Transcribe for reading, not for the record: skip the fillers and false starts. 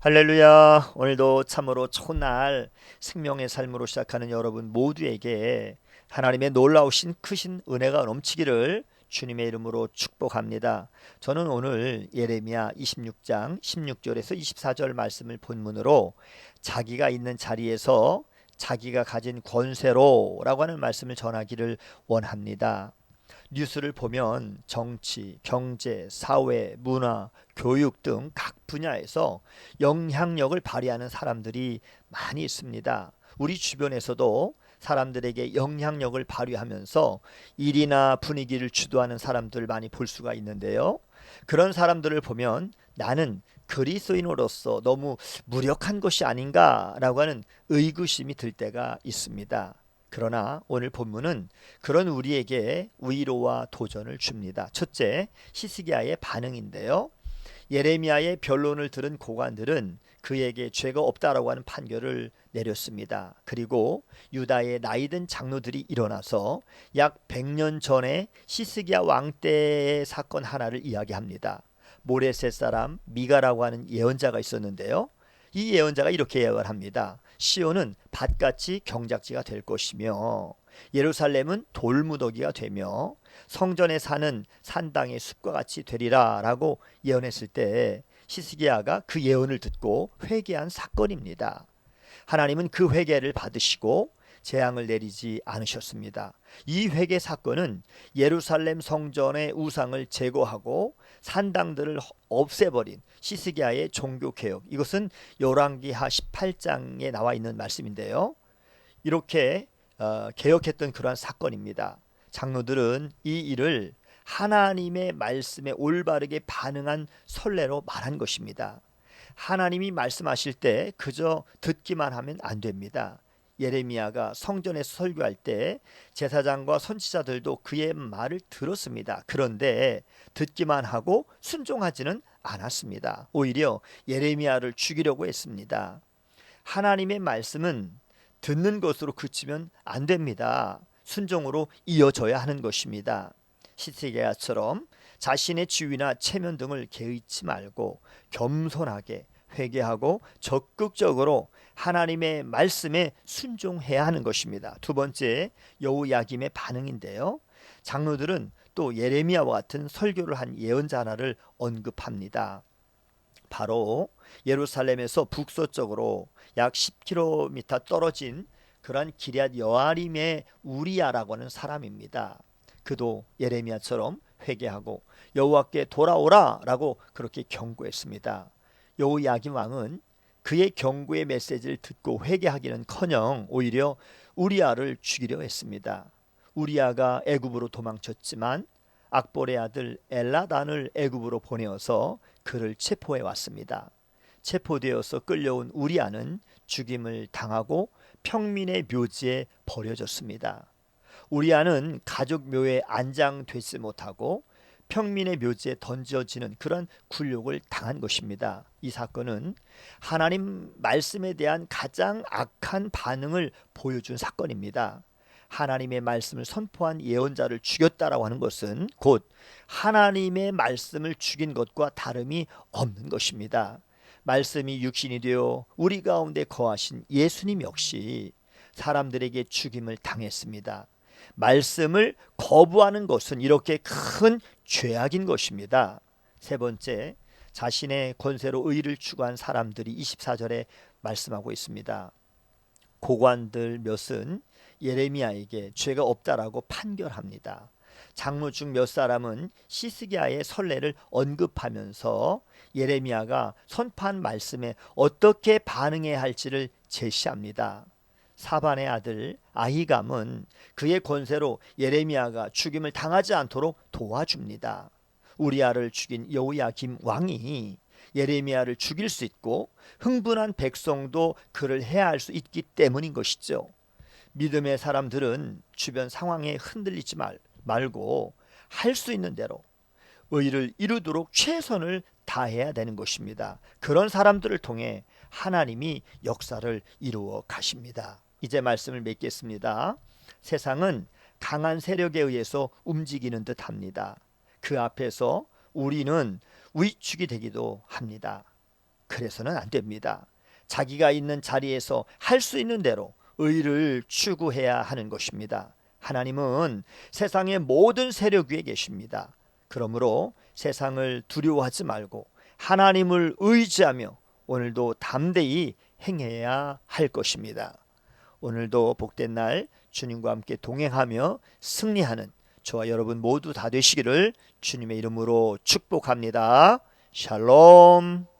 할렐루야. 오늘도 참으로 좋은 날 생명의 삶으로 시작하는 여러분 모두에게 하나님의 놀라우신 크신 은혜가 넘치기를 주님의 이름으로 축복합니다. 저는 오늘 예레미야 26장 16절에서 24절 말씀을 본문으로 자기가 있는 자리에서 자기가 가진 권세로라고 하는 말씀을 전하기를 원합니다. 뉴스를 보면 정치, 경제, 사회, 문화, 교육 등 각 분야에서 영향력을 발휘하는 사람들이 많이 있습니다. 우리 주변에서도 사람들에게 영향력을 발휘하면서 일이나 분위기를 주도하는 사람들 많이 볼 수가 있는데요. 그런 사람들을 보면 나는 그리스도인으로서 너무 무력한 것이 아닌가라고 하는 의구심이 들 때가 있습니다. 그러나 오늘 본문은 그런 우리에게 위로와 도전을 줍니다. 첫째, 히스기야의 반응인데요. 예레미야의 변론을 들은 고관들은 그에게 죄가 없다라고 하는 판결을 내렸습니다. 그리고 유다의 나이든 장로들이 일어나서 약 100년 전에 히스기야 왕 때의 사건 하나를 이야기합니다. 모레셋 사람 미가라고 하는 예언자가 있었는데요. 이 예언자가 이렇게 예언합니다. 시온은 밭같이 경작지가 될 것이며 예루살렘은 돌무더기가 되며 성전에 사는 산당의 숲과 같이 되리라 라고 예언했을 때 히스기야가 그 예언을 듣고 회개한 사건입니다. 하나님은 그 회개를 받으시고 재앙을 내리지 않으셨습니다. 이 회개 사건은 예루살렘 성전의 우상을 제거하고 산당들을 없애버린 히스기야의 종교 개혁, 이것은 열왕기하 18장에 나와 있는 말씀인데요. 이렇게 개혁했던 그러한 사건입니다. 장로들은 이 일을 하나님의 말씀에 올바르게 반응한 선례로 말한 것입니다. 하나님이 말씀하실 때 그저 듣기만 하면 안 됩니다. 예레미야가 성전에서 설교할 때 제사장과 선지자들도 그의 말을 들었습니다. 그런데 듣기만 하고 순종하지는 않았습니다. 오히려 예레미야를 죽이려고 했습니다. 하나님의 말씀은 듣는 것으로 그치면 안 됩니다. 순종으로 이어져야 하는 것입니다. 히스기야처럼 자신의 지위나 체면 등을 개의치 말고 겸손하게 회개하고 적극적으로 하나님의 말씀에 순종해야 하는 것입니다. 두 번째, 여호야김의 반응인데요. 장로들은 또 예레미야와 같은 설교를 한 예언자 하나를 언급합니다. 바로 예루살렘에서 북서쪽으로 약 10km 떨어진 그런 기럇 여아림의 우리야라고 하는 사람입니다. 그도 예레미야처럼 회개하고 여호와께 돌아오라라고 그렇게 경고했습니다. 여호야김 왕은 그의 경고의 메시지를 듣고 회개하기는커녕 오히려 우리야를 죽이려 했습니다. 우리야가 애굽으로 도망쳤지만 악볼의 아들 엘라단을 애굽으로 보내어서 그를 체포해 왔습니다. 체포되어서 끌려온 우리아는 죽임을 당하고 평민의 묘지에 버려졌습니다. 우리아는 가족 묘에 안장되지 못하고 평민의 묘지에 던져지는 그런 굴욕을 당한 것입니다. 이 사건은 하나님 말씀에 대한 가장 악한 반응을 보여준 사건입니다. 하나님의 말씀을 선포한 예언자를 죽였다라고 하는 것은 곧 하나님의 말씀을 죽인 것과 다름이 없는 것입니다. 말씀이 육신이 되어 우리 가운데 거하신 예수님 역시 사람들에게 죽임을 당했습니다. 말씀을 거부하는 것은 이렇게 큰 죄악인 것입니다. 세 번째, 자신의 권세로 의를 추구한 사람들이 24절에 말씀하고 있습니다. 고관들 몇은 예레미야에게 죄가 없다라고 판결합니다. 장로 중 몇 사람은 히스기야의 선례를 언급하면서 예레미야가 선포한 말씀에 어떻게 반응해야 할지를 제시합니다. 사반의 아들 아히감은 그의 권세로 예레미야가 죽임을 당하지 않도록 도와줍니다. 우리아를 죽인 여호야김 왕이 예레미야를 죽일 수 있고 흥분한 백성도 그를 해할 수 있기 때문인 것이죠. 믿음의 사람들은 주변 상황에 흔들리지 말고 할 수 있는 대로 의를 이루도록 최선을 다해야 되는 것입니다. 그런 사람들을 통해 하나님이 역사를 이루어 가십니다. 이제 말씀을 맺겠습니다. 세상은 강한 세력에 의해서 움직이는 듯 합니다. 그 앞에서 우리는 위축이 되기도 합니다. 그래서는 안 됩니다. 자기가 있는 자리에서 할 수 있는 대로 의를 추구해야 하는 것입니다. 하나님은 세상의 모든 세력 위에 계십니다. 그러므로 세상을 두려워하지 말고 하나님을 의지하며 오늘도 담대히 행해야 할 것입니다. 오늘도 복된 날 주님과 함께 동행하며 승리하는 저와 여러분 모두 다 되시기를 주님의 이름으로 축복합니다. 샬롬.